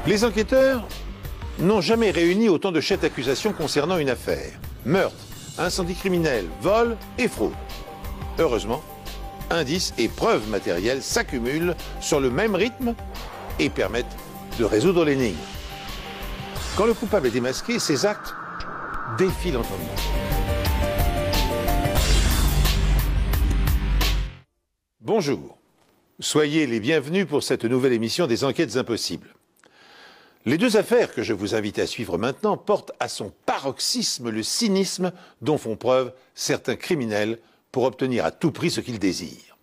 Les enquêteurs n'ont jamais réuni autant de chefs d'accusation concernant une affaire. Meurtre, incendie criminel, vol et fraude. Heureusement, indices et preuves matérielles s'accumulent sur le même rythme et permettent de résoudre l'énigme. Quand le coupable est démasqué, ses actes défient l'entendement. Bonjour, soyez les bienvenus pour cette nouvelle émission des Enquêtes impossibles. Les deux affaires que je vous invite à suivre maintenant portent à son paroxysme le cynisme dont font preuve certains criminels pour obtenir à tout prix ce qu'ils désirent.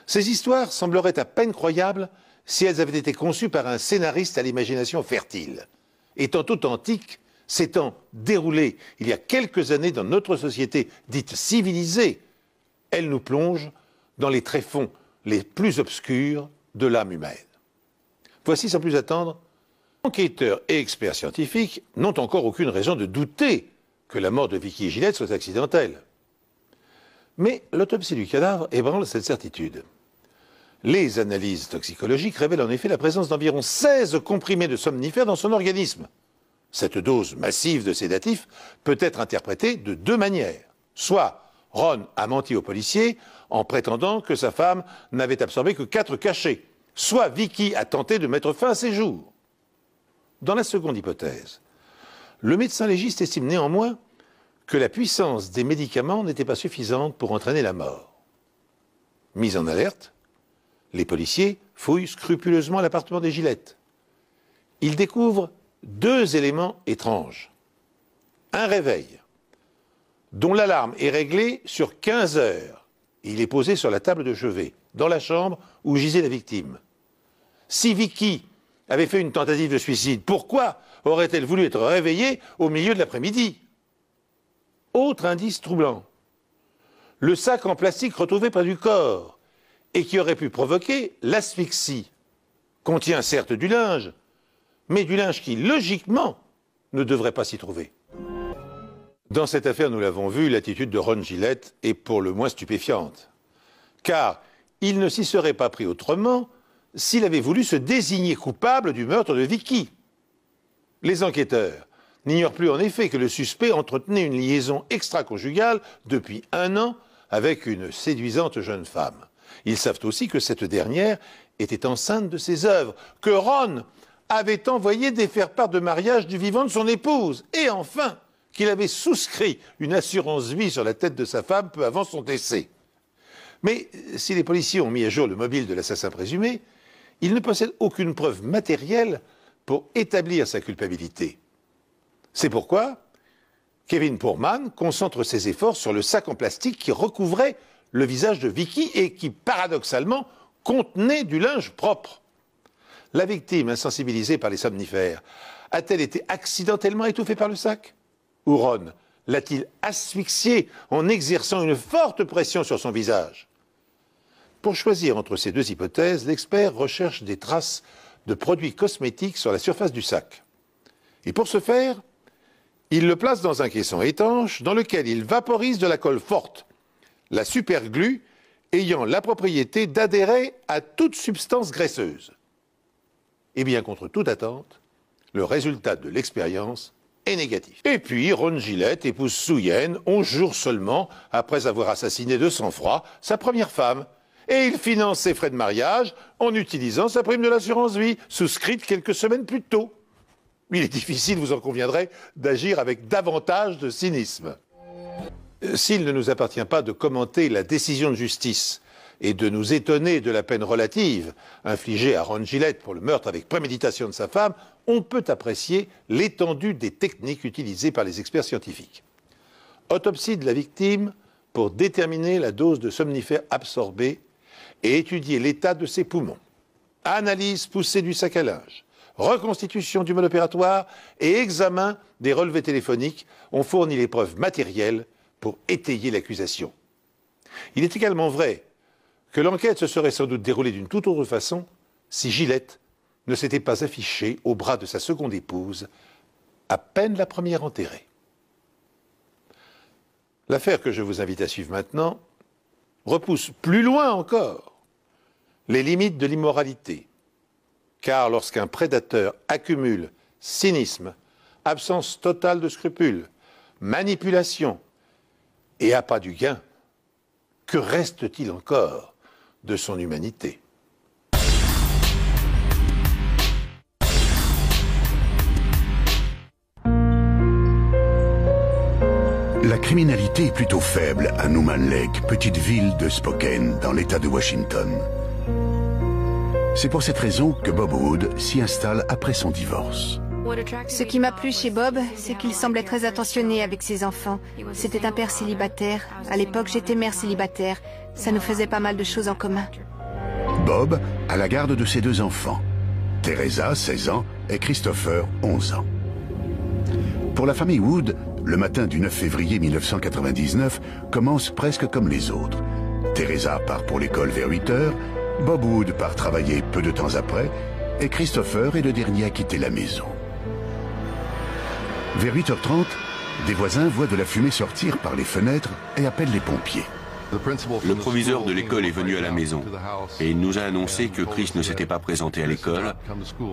Ces histoires sembleraient à peine croyables si elles avaient été conçues par un scénariste à l'imagination fertile. Étant authentiques, s'étant déroulées il y a quelques années dans notre société dite civilisée, elles nous plongent dans les tréfonds les plus obscurs de l'âme humaine. Voici sans plus attendre, enquêteurs et experts scientifiques n'ont encore aucune raison de douter que la mort de Vicky et Gillette soit accidentelle. Mais l'autopsie du cadavre ébranle cette certitude. Les analyses toxicologiques révèlent en effet la présence d'environ 16 comprimés de somnifères dans son organisme. Cette dose massive de sédatifs peut être interprétée de deux manières. Soit Ron a menti aux policiers en prétendant que sa femme n'avait absorbé que 4 cachets. Soit Vicky a tenté de mettre fin à ses jours. Dans la seconde hypothèse, le médecin légiste estime néanmoins que la puissance des médicaments n'était pas suffisante pour entraîner la mort. Mis en alerte, les policiers fouillent scrupuleusement l'appartement des Gillette. Ils découvrent 2 éléments étranges. Un réveil, dont l'alarme est réglée sur 15 heures. Il est posé sur la table de chevet, dans la chambre où gisait la victime. Si Vicky avait fait une tentative de suicide, pourquoi aurait-elle voulu être réveillée au milieu de l'après-midi? Autre indice troublant, le sac en plastique retrouvé près du corps et qui aurait pu provoquer l'asphyxie contient certes du linge, mais du linge qui, logiquement, ne devrait pas s'y trouver. Dans cette affaire, nous l'avons vu, l'attitude de Ron Gillette est pour le moins stupéfiante. Car il ne s'y serait pas pris autrement s'il avait voulu se désigner coupable du meurtre de Vicky. Les enquêteurs n'ignorent plus en effet que le suspect entretenait une liaison extra-conjugale depuis 1 an avec une séduisante jeune femme. Ils savent aussi que cette dernière était enceinte de ses œuvres, que Ron avait envoyé des faire-part de mariage du vivant de son épouse, et enfin qu'il avait souscrit une assurance vie sur la tête de sa femme peu avant son décès. Mais si les policiers ont mis à jour le mobile de l'assassin présumé, ils ne possèdent aucune preuve matérielle pour établir sa culpabilité. C'est pourquoi Kevin Poorman concentre ses efforts sur le sac en plastique qui recouvrait le visage de Vicky et qui, paradoxalement, contenait du linge propre. La victime, insensibilisée par les somnifères, a-t-elle été accidentellement étouffée par le sac? Ou Ron l'a-t-il asphyxiée en exerçant une forte pression sur son visage? Pour choisir entre ces deux hypothèses, l'expert recherche des traces de produits cosmétiques sur la surface du sac. Et pour ce faire, il le place dans un caisson étanche dans lequel il vaporise de la colle forte, la superglue ayant la propriété d'adhérer à toute substance graisseuse. Et bien contre toute attente, le résultat de l'expérience est négatif. Et puis Ron Gillette épouse Sue Yen 11 jours seulement après avoir assassiné de sang-froid sa première femme. Et il finance ses frais de mariage en utilisant sa prime de l'assurance vie, souscrite quelques semaines plus tôt. Il est difficile, vous en conviendrez, d'agir avec davantage de cynisme. S'il ne nous appartient pas de commenter la décision de justice et de nous étonner de la peine relative infligée à Ron Gillette pour le meurtre avec préméditation de sa femme, on peut apprécier l'étendue des techniques utilisées par les experts scientifiques. Autopsie de la victime pour déterminer la dose de somnifères absorbée et étudier l'état de ses poumons. Analyse poussée du sac à linge, reconstitution du mode opératoire et examen des relevés téléphoniques ont fourni les preuves matérielles pour étayer l'accusation. Il est également vrai que l'enquête se serait sans doute déroulée d'une toute autre façon si Gillette ne s'était pas affichée au bras de sa seconde épouse, à peine la première enterrée. L'affaire que je vous invite à suivre maintenant repousse plus loin encore les limites de l'immoralité. Car lorsqu'un prédateur accumule cynisme, absence totale de scrupules, manipulation et appât du gain, que reste-t-il encore de son humanité ? La criminalité est plutôt faible à Newman Lake, petite ville de Spokane, dans l'État de Washington. C'est pour cette raison que Bob Wood s'y installe après son divorce. Ce qui m'a plu chez Bob, c'est qu'il semblait très attentionné avec ses enfants. C'était un père célibataire. À l'époque, j'étais mère célibataire. Ça nous faisait pas mal de choses en commun. Bob a la garde de ses 2 enfants, Teresa, 16 ans, et Christopher, 11 ans. Pour la famille Wood, le matin du 9 février 1999 commence presque comme les autres. Teresa part pour l'école vers 8 heures, Bob Wood part travailler peu de temps après, et Christopher est le dernier à quitter la maison. Vers 8h30, des voisins voient de la fumée sortir par les fenêtres et appellent les pompiers. Le proviseur de l'école est venu à la maison et il nous a annoncé que Chris ne s'était pas présenté à l'école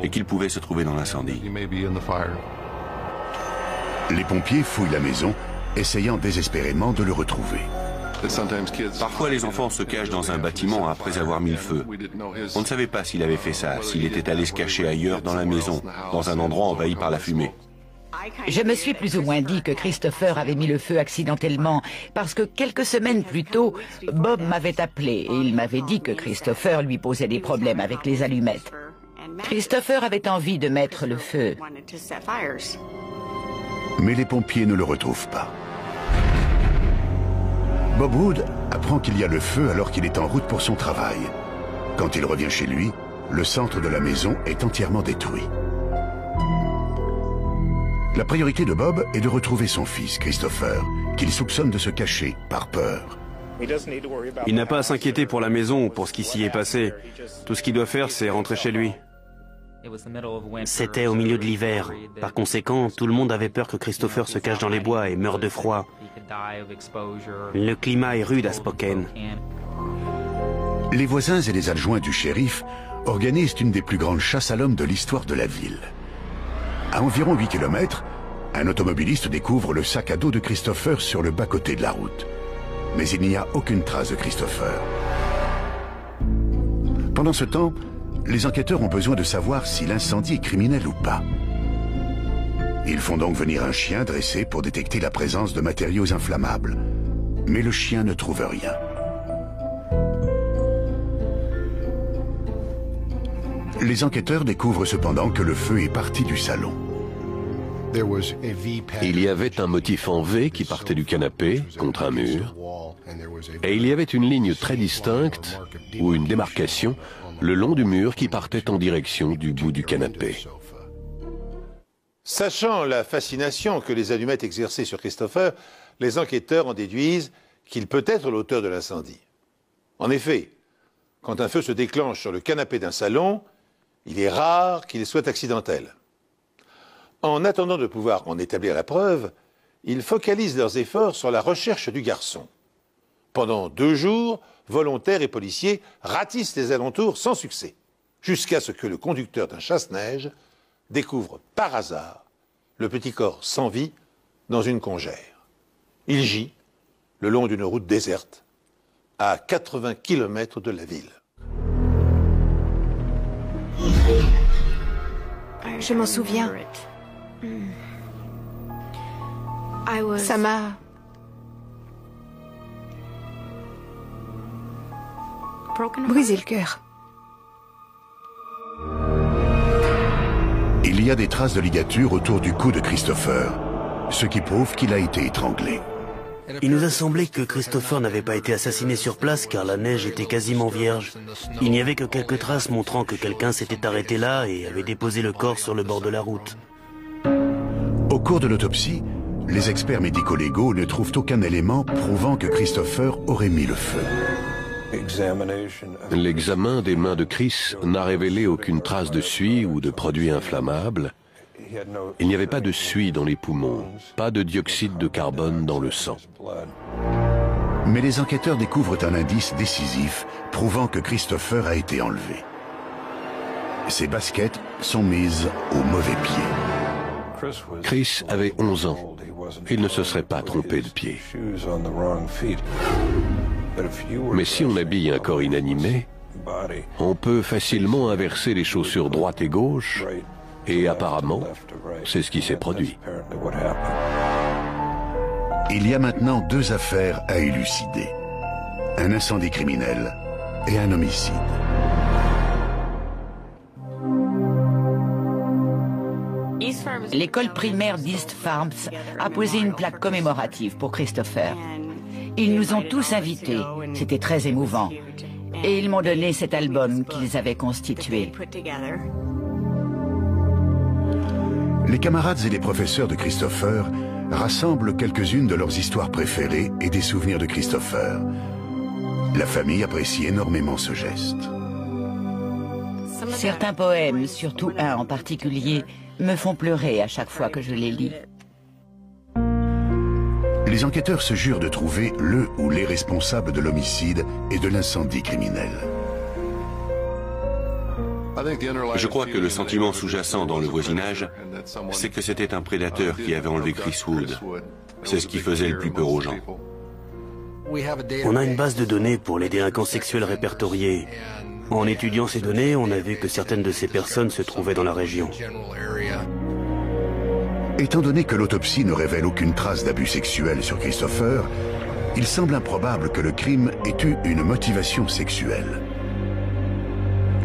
et qu'il pouvait se trouver dans l'incendie. Les pompiers fouillent la maison, essayant désespérément de le retrouver. Parfois, les enfants se cachent dans un bâtiment après avoir mis le feu. On ne savait pas s'il avait fait ça, s'il était allé se cacher ailleurs dans la maison, dans un endroit envahi par la fumée. Je me suis plus ou moins dit que Christopher avait mis le feu accidentellement, parce que quelques semaines plus tôt, Bob m'avait appelé et il m'avait dit que Christopher lui posait des problèmes avec les allumettes. Christopher avait envie de mettre le feu. Mais les pompiers ne le retrouvent pas. Bob Wood apprend qu'il y a le feu alors qu'il est en route pour son travail. Quand il revient chez lui, le centre de la maison est entièrement détruit. La priorité de Bob est de retrouver son fils, Christopher, qu'il soupçonne de se cacher par peur. Il n'a pas à s'inquiéter pour la maison ou pour ce qui s'y est passé. Tout ce qu'il doit faire, c'est rentrer chez lui. C'était au milieu de l'hiver. Par conséquent, tout le monde avait peur que Christopher se cache dans les bois et meure de froid. Le climat est rude à Spokane. Les voisins et les adjoints du shérif organisent une des plus grandes chasses à l'homme de l'histoire de la ville. À environ 8 km, un automobiliste découvre le sac à dos de Christopher sur le bas-côté de la route. Mais il n'y a aucune trace de Christopher. Pendant ce temps, les enquêteurs ont besoin de savoir si l'incendie est criminel ou pas. Ils font donc venir un chien dressé pour détecter la présence de matériaux inflammables. Mais le chien ne trouve rien. Les enquêteurs découvrent cependant que le feu est parti du salon. Il y avait un motif en V qui partait du canapé contre un mur, et il y avait une ligne très distincte, ou une démarcation, le long du mur qui partait en direction du bout du canapé. Sachant la fascination que les allumettes exerçaient sur Christopher, les enquêteurs en déduisent qu'il peut être l'auteur de l'incendie. En effet, quand un feu se déclenche sur le canapé d'un salon, il est rare qu'il soit accidentel. En attendant de pouvoir en établir la preuve, ils focalisent leurs efforts sur la recherche du garçon. Pendant 2 jours, volontaires et policiers ratissent les alentours sans succès, jusqu'à ce que le conducteur d'un chasse-neige découvre par hasard le petit corps sans vie dans une congère. Il gît le long d'une route déserte, à 80 km de la ville. Je m'en souviens. Ça m'a... brisé le cœur. Il y a des traces de ligature autour du cou de Christopher, ce qui prouve qu'il a été étranglé. Il nous a semblé que Christopher n'avait pas été assassiné sur place car la neige était quasiment vierge. Il n'y avait que quelques traces montrant que quelqu'un s'était arrêté là et avait déposé le corps sur le bord de la route. Au cours de l'autopsie, les experts médico-légaux ne trouvent aucun élément prouvant que Christopher aurait mis le feu. L'examen des mains de Chris n'a révélé aucune trace de suie ou de produit inflammable. Il n'y avait pas de suie dans les poumons, pas de dioxyde de carbone dans le sang. Mais les enquêteurs découvrent un indice décisif prouvant que Christopher a été enlevé. ses baskets sont mises au mauvais pied. Chris avait 11 ans. Il ne se serait pas trompé de pied. Mais si on habille un corps inanimé, on peut facilement inverser les chaussures droite et gauche, et apparemment, c'est ce qui s'est produit. Il y a maintenant deux affaires à élucider. Un incendie criminel et un homicide. L'école primaire d'East Farms a posé une plaque commémorative pour Christopher. Ils nous ont tous invités, c'était très émouvant. Et ils m'ont donné cet album qu'ils avaient constitué. Les camarades et les professeurs de Christopher rassemblent quelques-unes de leurs histoires préférées et des souvenirs de Christopher. La famille apprécie énormément ce geste. Certains poèmes, surtout un en particulier, me font pleurer à chaque fois que je les lis. Les enquêteurs se jurent de trouver le ou les responsables de l'homicide et de l'incendie criminel. Je crois que le sentiment sous-jacent dans le voisinage, c'est que c'était un prédateur qui avait enlevé Chris Wood. C'est ce qui faisait le plus peur aux gens. On a une base de données pour les délinquants sexuels répertoriés. En étudiant ces données, on a vu que certaines de ces personnes se trouvaient dans la région. Étant donné que l'autopsie ne révèle aucune trace d'abus sexuel sur Christopher, il semble improbable que le crime ait eu une motivation sexuelle.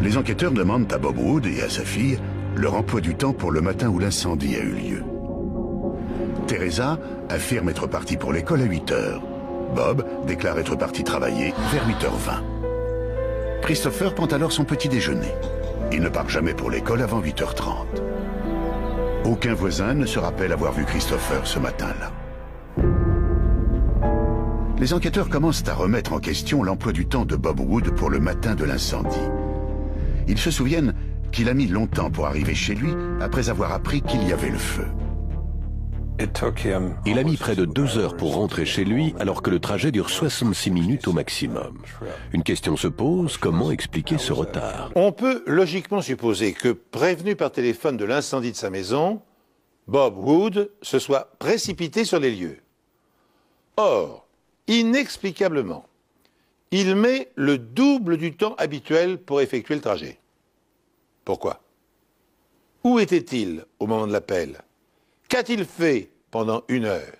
Les enquêteurs demandent à Bob Wood et à sa fille leur emploi du temps pour le matin où l'incendie a eu lieu. Teresa affirme être partie pour l'école à 8 h. Bob déclare être parti travailler vers 8 h 20. Christopher prend alors son petit déjeuner. Il ne part jamais pour l'école avant 8 h 30. Aucun voisin ne se rappelle avoir vu Christopher ce matin-là. Les enquêteurs commencent à remettre en question l'emploi du temps de Bob Wood pour le matin de l'incendie. Ils se souviennent qu'il a mis longtemps pour arriver chez lui après avoir appris qu'il y avait le feu. Il a mis près de 2 heures pour rentrer chez lui alors que le trajet dure 66 minutes au maximum. Une question se pose, comment expliquer ce retard? On peut logiquement supposer que, prévenu par téléphone de l'incendie de sa maison, Bob Wood se soit précipité sur les lieux. Or, inexplicablement, il met le double du temps habituel pour effectuer le trajet. Pourquoi? Où était-il au moment de l'appel? Qu'a-t-il fait pendant 1 heure?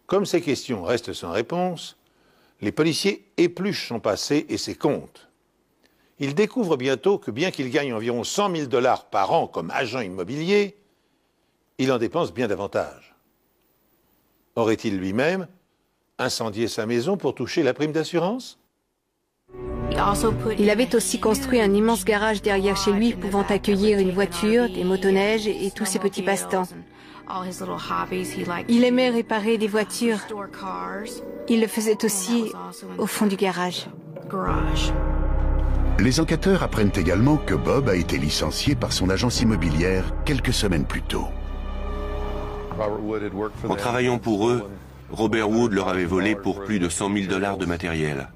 Comme ces questions restent sans réponse, les policiers épluchent son passé et ses comptes. Ils découvrent bientôt que bien qu'il gagne environ 100 000 $ par an comme agent immobilier, il en dépense bien davantage. Aurait-il lui-même incendié sa maison pour toucher la prime d'assurance? Il avait aussi construit un immense garage derrière chez lui pouvant accueillir une voiture, des motoneiges et tous ses petits passe-temps. Il aimait réparer des voitures. Il le faisait aussi au fond du garage. Les enquêteurs apprennent également que Bob a été licencié par son agence immobilière quelques semaines plus tôt. En travaillant pour eux, Robert Wood leur avait volé pour plus de 100 000 $ de matériel.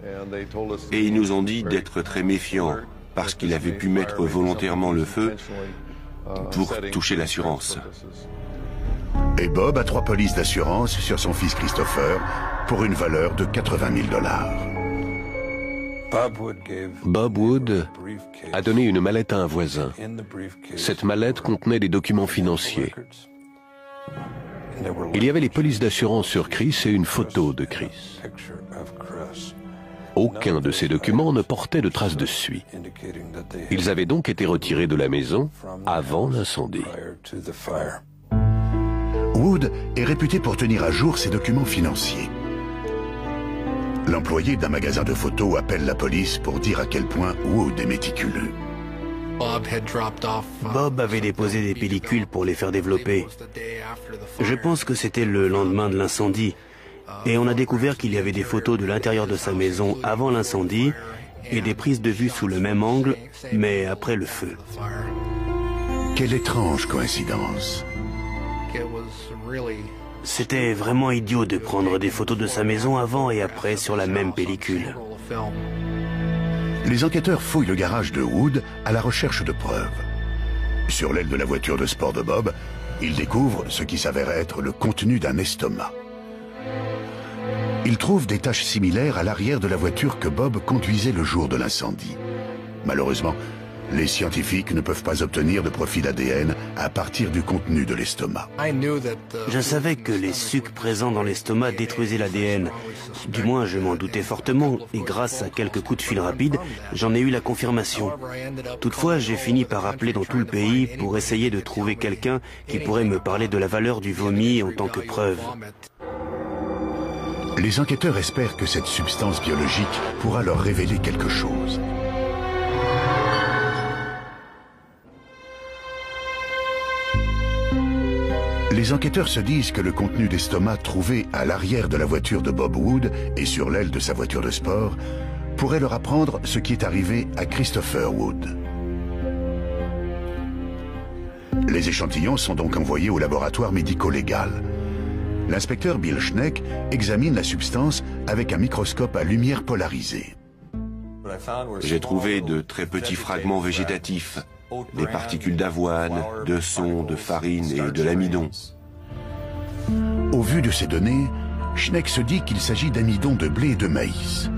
Et ils nous ont dit d'être très méfiants parce qu'il avait pu mettre volontairement le feu pour toucher l'assurance. Et Bob a 3 polices d'assurance sur son fils Christopher pour une valeur de 80 000 $. Bob Wood a donné une mallette à un voisin. Cette mallette contenait des documents financiers. Il y avait les polices d'assurance sur Chris et une photo de Chris. Aucun de ces documents ne portait de traces de suie. Ils avaient donc été retirés de la maison avant l'incendie. Wood est réputé pour tenir à jour ses documents financiers. L'employé d'un magasin de photos appelle la police pour dire à quel point Wood est méticuleux. Bob avait déposé des pellicules pour les faire développer. Je pense que c'était le lendemain de l'incendie. Et on a découvert qu'il y avait des photos de l'intérieur de sa maison avant l'incendie et des prises de vue sous le même angle, mais après le feu. Quelle étrange coïncidence. C'était vraiment idiot de prendre des photos de sa maison avant et après sur la même pellicule. Les enquêteurs fouillent le garage de Wood à la recherche de preuves. Sur l'aile de la voiture de sport de Bob, ils découvrent ce qui s'avère être le contenu d'un estomac. Ils trouvent des taches similaires à l'arrière de la voiture que Bob conduisait le jour de l'incendie. Malheureusement, les scientifiques ne peuvent pas obtenir de profil ADN à partir du contenu de l'estomac. Je savais que les sucs présents dans l'estomac détruisaient l'ADN. Du moins, je m'en doutais fortement, et grâce à quelques coups de fil rapides, j'en ai eu la confirmation. Toutefois, j'ai fini par appeler dans tout le pays pour essayer de trouver quelqu'un qui pourrait me parler de la valeur du vomi en tant que preuve. Les enquêteurs espèrent que cette substance biologique pourra leur révéler quelque chose. Les enquêteurs se disent que le contenu d'estomac trouvé à l'arrière de la voiture de Bob Wood et sur l'aile de sa voiture de sport pourrait leur apprendre ce qui est arrivé à Christopher Wood. Les échantillons sont donc envoyés au laboratoire médico-légal. L'inspecteur Bill Schneck examine la substance avec un microscope à lumière polarisée. J'ai trouvé de très petits fragments végétatifs, des particules d'avoine, de son, de farine et de l'amidon. Au vu de ces données, Schneck se dit qu'il s'agit d'amidon de blé et de maïs.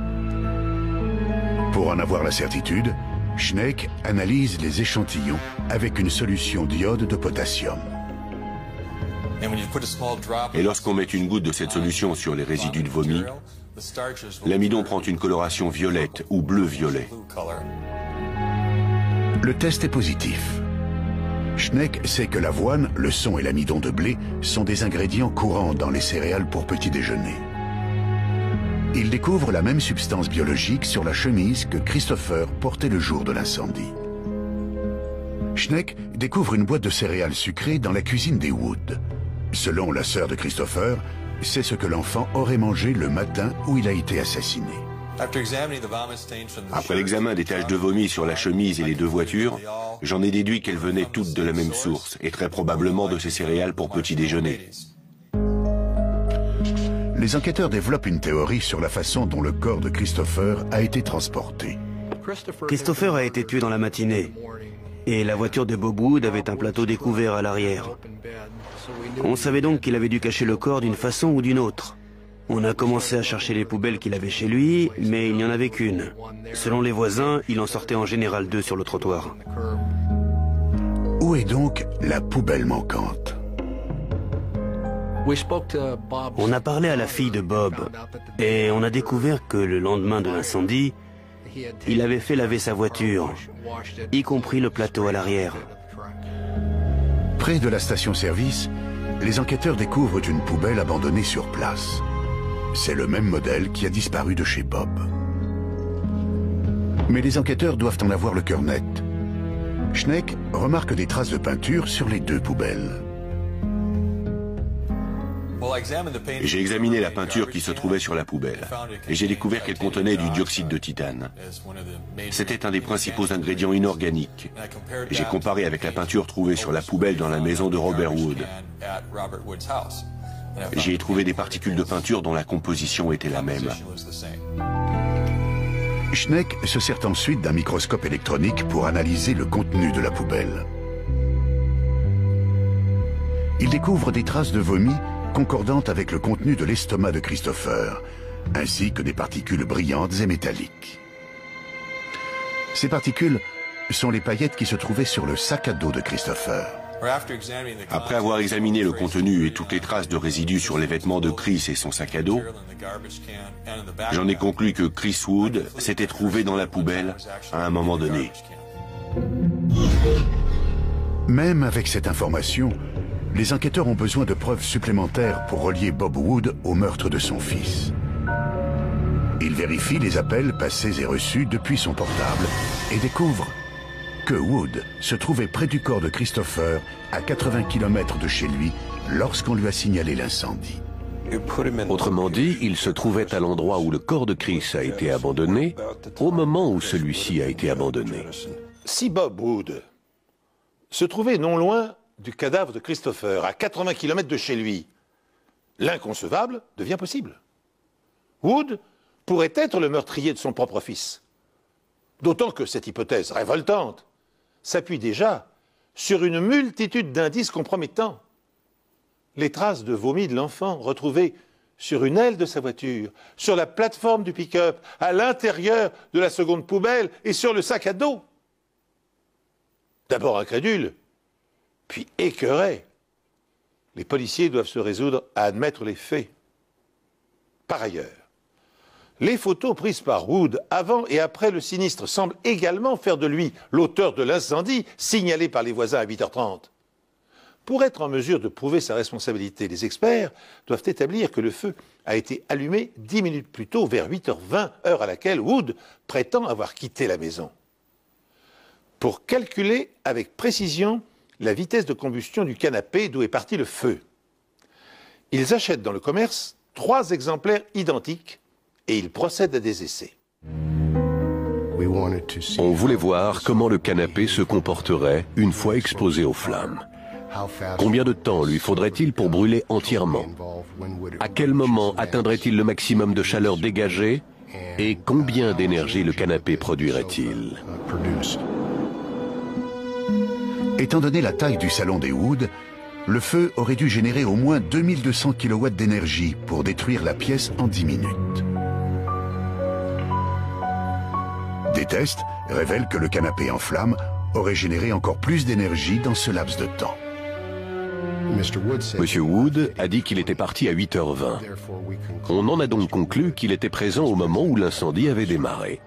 Pour en avoir la certitude, Schneck analyse les échantillons avec une solution d'iode de potassium. Et lorsqu'on met une goutte de cette solution sur les résidus de vomi, l'amidon prend une coloration violette ou bleu-violet. Le test est positif. Schneck sait que l'avoine, le son et l'amidon de blé sont des ingrédients courants dans les céréales pour petit déjeuner. Il découvre la même substance biologique sur la chemise que Christopher portait le jour de l'incendie. Schneck découvre une boîte de céréales sucrées dans la cuisine des Wood. Selon la sœur de Christopher, c'est ce que l'enfant aurait mangé le matin où il a été assassiné. Après l'examen des taches de vomi sur la chemise et les deux voitures, j'en ai déduit qu'elles venaient toutes de la même source, et très probablement de ces céréales pour petit déjeuner. Les enquêteurs développent une théorie sur la façon dont le corps de Christopher a été transporté. Christopher a été tué dans la matinée, et la voiture de Bob Wood avait un plateau découvert à l'arrière. On savait donc qu'il avait dû cacher le corps d'une façon ou d'une autre. On a commencé à chercher les poubelles qu'il avait chez lui, mais il n'y en avait qu'une. Selon les voisins, il en sortait en général 2 sur le trottoir. Où est donc la poubelle manquante? On a parlé à la fille de Bob, et on a découvert que le lendemain de l'incendie, il avait fait laver sa voiture, y compris le plateau à l'arrière. Près de la station-service, les enquêteurs découvrent une poubelle abandonnée sur place. C'est le même modèle qui a disparu de chez Bob. Mais les enquêteurs doivent en avoir le cœur net. Schneck remarque des traces de peinture sur les 2 poubelles. J'ai examiné la peinture qui se trouvait sur la poubelle, et j'ai découvert qu'elle contenait du dioxyde de titane. C'était un des principaux ingrédients inorganiques. J'ai comparé avec la peinture trouvée sur la poubelle dans la maison de Robert Wood. J'y ai trouvé des particules de peinture dont la composition était la même. Schneck se sert ensuite d'un microscope électronique pour analyser le contenu de la poubelle. Il découvre des traces de vomi concordantes avec le contenu de l'estomac de Christopher, ainsi que des particules brillantes et métalliques. Ces particules sont les paillettes qui se trouvaient sur le sac à dos de Christopher. Après avoir examiné le contenu et toutes les traces de résidus sur les vêtements de Chris et son sac à dos, j'en ai conclu que Chris Wood s'était trouvé dans la poubelle à un moment donné. Même avec cette information, les enquêteurs ont besoin de preuves supplémentaires pour relier Bob Wood au meurtre de son fils. Ils vérifient les appels passés et reçus depuis son portable et découvrent que Wood se trouvait près du corps de Christopher à 80 km de chez lui lorsqu'on lui a signalé l'incendie. Autrement dit, il se trouvait à l'endroit où le corps de Chris a été abandonné, au moment où celui-ci a été abandonné. Si Bob Wood se trouvait non loin du cadavre de Christopher, à 80 km de chez lui, l'inconcevable devient possible. Wood pourrait être le meurtrier de son propre fils. D'autant que cette hypothèse révoltante s'appuie déjà sur une multitude d'indices compromettants. Les traces de vomi de l'enfant retrouvées sur une aile de sa voiture, sur la plateforme du pick-up, à l'intérieur de la seconde poubelle et sur le sac à dos. D'abord incrédules, puis écœurés, les policiers doivent se résoudre à admettre les faits. Par ailleurs, les photos prises par Wood avant et après le sinistre semblent également faire de lui l'auteur de l'incendie signalé par les voisins à 8h30. Pour être en mesure de prouver sa responsabilité, les experts doivent établir que le feu a été allumé 10 minutes plus tôt, vers 8h20, heure à laquelle Wood prétend avoir quitté la maison. Pour calculer avec précision la vitesse de combustion du canapé d'où est parti le feu, ils achètent dans le commerce 3 exemplaires identiques et ils procèdent à des essais. On voulait voir comment le canapé se comporterait une fois exposé aux flammes. Combien de temps lui faudrait-il pour brûler entièrement? À quel moment atteindrait-il le maximum de chaleur dégagée? Et combien d'énergie le canapé produirait-il? Étant donné la taille du salon des Wood, le feu aurait dû générer au moins 2200 kW d'énergie pour détruire la pièce en 10 minutes. Des tests révèlent que le canapé en flammes aurait généré encore plus d'énergie dans ce laps de temps. Monsieur Wood a dit qu'il était parti à 8h20. On en a donc conclu qu'il était présent au moment où l'incendie avait démarré.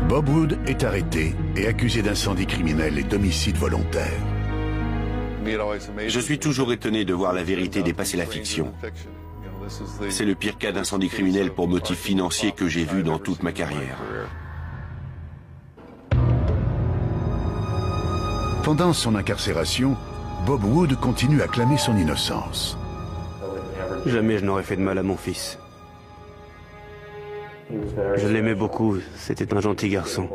Bob Wood est arrêté et accusé d'incendie criminel et d'homicide volontaire. Je suis toujours étonné de voir la vérité dépasser la fiction. C'est le pire cas d'incendie criminel pour motif financier que j'ai vu dans toute ma carrière. Pendant son incarcération, Bob Wood continue à clamer son innocence. Jamais je n'aurais fait de mal à mon fils. Je l'aimais beaucoup, c'était un gentil garçon.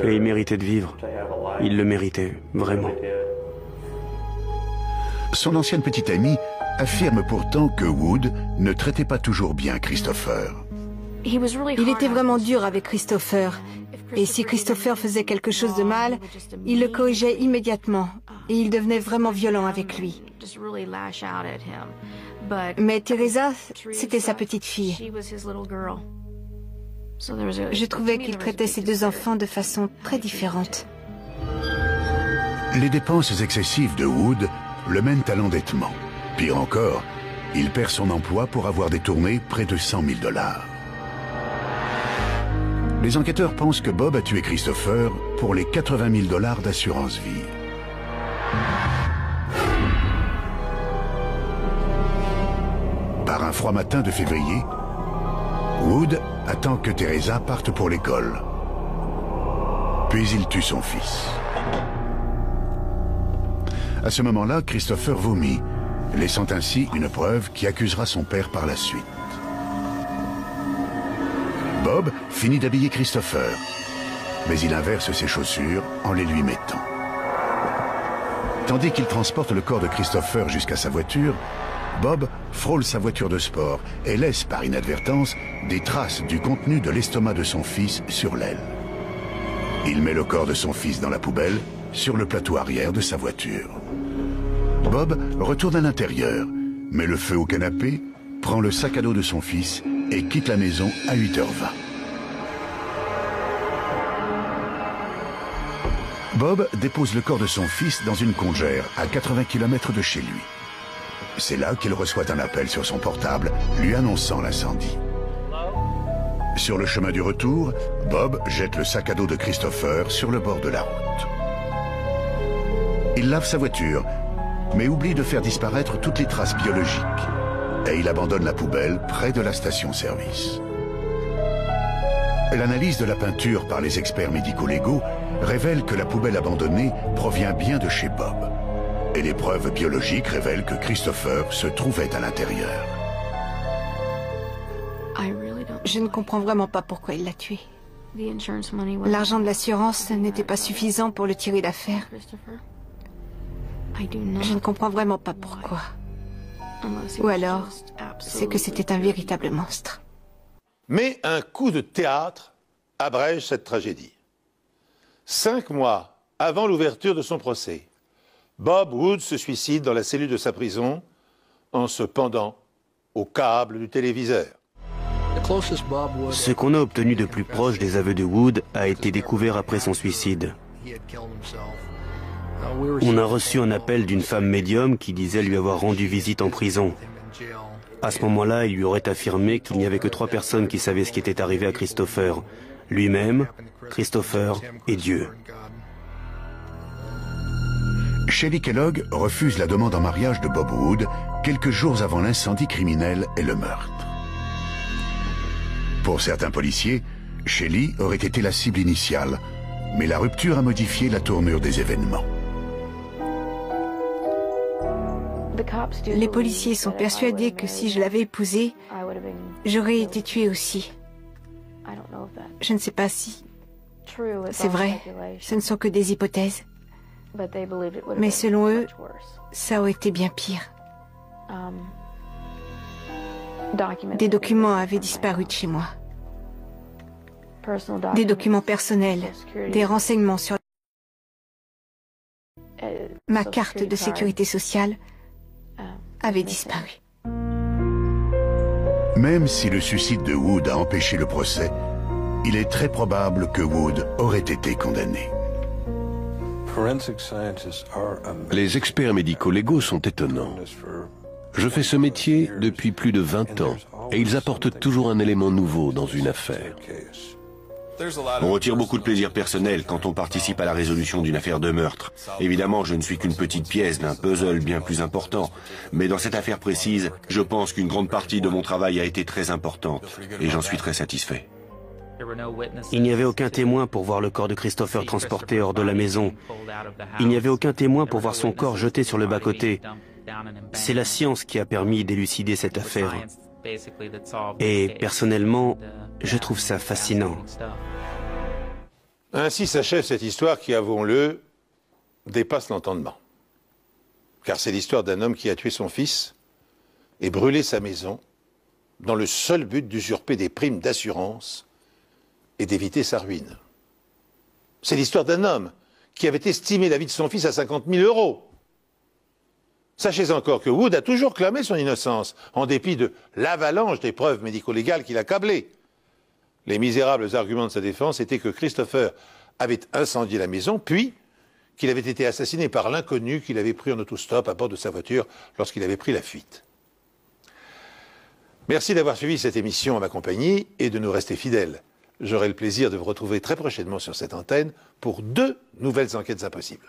Et il méritait de vivre. Il le méritait, vraiment. Son ancienne petite amie affirme pourtant que Wood ne traitait pas toujours bien Christopher. Il était vraiment dur avec Christopher. Et si Christopher faisait quelque chose de mal, il le corrigeait immédiatement. Et il devenait vraiment violent avec lui. Mais Teresa, c'était sa petite fille. Je trouvais qu'il traitait ses 2 enfants de façon très différente. Les dépenses excessives de Wood le mènent à l'endettement. Pire encore, il perd son emploi pour avoir détourné près de 100 000 $. Les enquêteurs pensent que Bob a tué Christopher pour les 80 000 $ d'assurance vie. Par un froid matin de février, Wood attend que Teresa parte pour l'école. Puis il tue son fils. À ce moment-là, Christopher vomit, laissant ainsi une preuve qui accusera son père par la suite. Bob finit d'habiller Christopher, mais il inverse ses chaussures en les lui mettant. Tandis qu'il transporte le corps de Christopher jusqu'à sa voiture, Bob frôle sa voiture de sport et laisse par inadvertance des traces du contenu de l'estomac de son fils sur l'aile. Il met le corps de son fils dans la poubelle sur le plateau arrière de sa voiture. Bob retourne à l'intérieur, met le feu au canapé, prend le sac à dos de son fils et quitte la maison à 8h20. Bob dépose le corps de son fils dans une congère à 80 km de chez lui. C'est là qu'il reçoit un appel sur son portable lui annonçant l'incendie. Sur le chemin du retour, Bob jette le sac à dos de Christopher sur le bord de la route. Il lave sa voiture, mais oublie de faire disparaître toutes les traces biologiques. Et il abandonne la poubelle près de la station-service. L'analyse de la peinture par les experts médico-légaux révèle que la poubelle abandonnée provient bien de chez Bob. Et les preuves biologiques révèlent que Christopher se trouvait à l'intérieur. Je ne comprends vraiment pas pourquoi il l'a tué. L'argent de l'assurance n'était pas suffisant pour le tirer d'affaire. Je ne comprends vraiment pas pourquoi. Ou alors, c'est que c'était un véritable monstre. Mais un coup de théâtre abrège cette tragédie. 5 mois avant l'ouverture de son procès, Bob Wood se suicide dans la cellule de sa prison en se pendant au câble du téléviseur. Ce qu'on a obtenu de plus proche des aveux de Wood a été découvert après son suicide. On a reçu un appel d'une femme médium qui disait lui avoir rendu visite en prison. À ce moment-là, il lui aurait affirmé qu'il n'y avait que 3 personnes qui savaient ce qui était arrivé à Christopher. Lui-même, Christopher et Dieu. Shelley Kellogg refuse la demande en mariage de Bob Wood quelques jours avant l'incendie criminel et le meurtre. Pour certains policiers, Shelley aurait été la cible initiale, mais la rupture a modifié la tournure des événements. Les policiers sont persuadés que si je l'avais épousée, j'aurais été tuée aussi. Je ne sais pas si c'est vrai, ce ne sont que des hypothèses. Mais selon eux, ça aurait été bien pire. Des documents avaient disparu de chez moi. Des documents personnels, des renseignements sur ma carte de sécurité sociale avait disparu. Même si le suicide de Wood a empêché le procès, il est très probable que Wood aurait été condamné. Les experts médico-légaux sont étonnants. Je fais ce métier depuis plus de 20 ans et ils apportent toujours un élément nouveau dans une affaire. On retire beaucoup de plaisir personnel quand on participe à la résolution d'une affaire de meurtre. Évidemment, je ne suis qu'une petite pièce d'un puzzle bien plus important. Mais dans cette affaire précise, je pense qu'une grande partie de mon travail a été très importante. Et j'en suis très satisfait. Il n'y avait aucun témoin pour voir le corps de Christopher transporté hors de la maison. Il n'y avait aucun témoin pour voir son corps jeté sur le bas-côté. C'est la science qui a permis d'élucider cette affaire. Et personnellement, je trouve ça fascinant. Ainsi s'achève cette histoire qui, avouons-le, dépasse l'entendement. Car c'est l'histoire d'un homme qui a tué son fils et brûlé sa maison dans le seul but d'usurper des primes d'assurance et d'éviter sa ruine. C'est l'histoire d'un homme qui avait estimé la vie de son fils à 50 000 €. Sachez encore que Wood a toujours clamé son innocence, en dépit de l'avalanche des preuves médico-légales qui l'accablait. Les misérables arguments de sa défense étaient que Christopher avait incendié la maison, puis qu'il avait été assassiné par l'inconnu qu'il avait pris en autostop à bord de sa voiture lorsqu'il avait pris la fuite. Merci d'avoir suivi cette émission à ma compagnie et de nous rester fidèles. J'aurai le plaisir de vous retrouver très prochainement sur cette antenne pour 2 nouvelles enquêtes impossibles.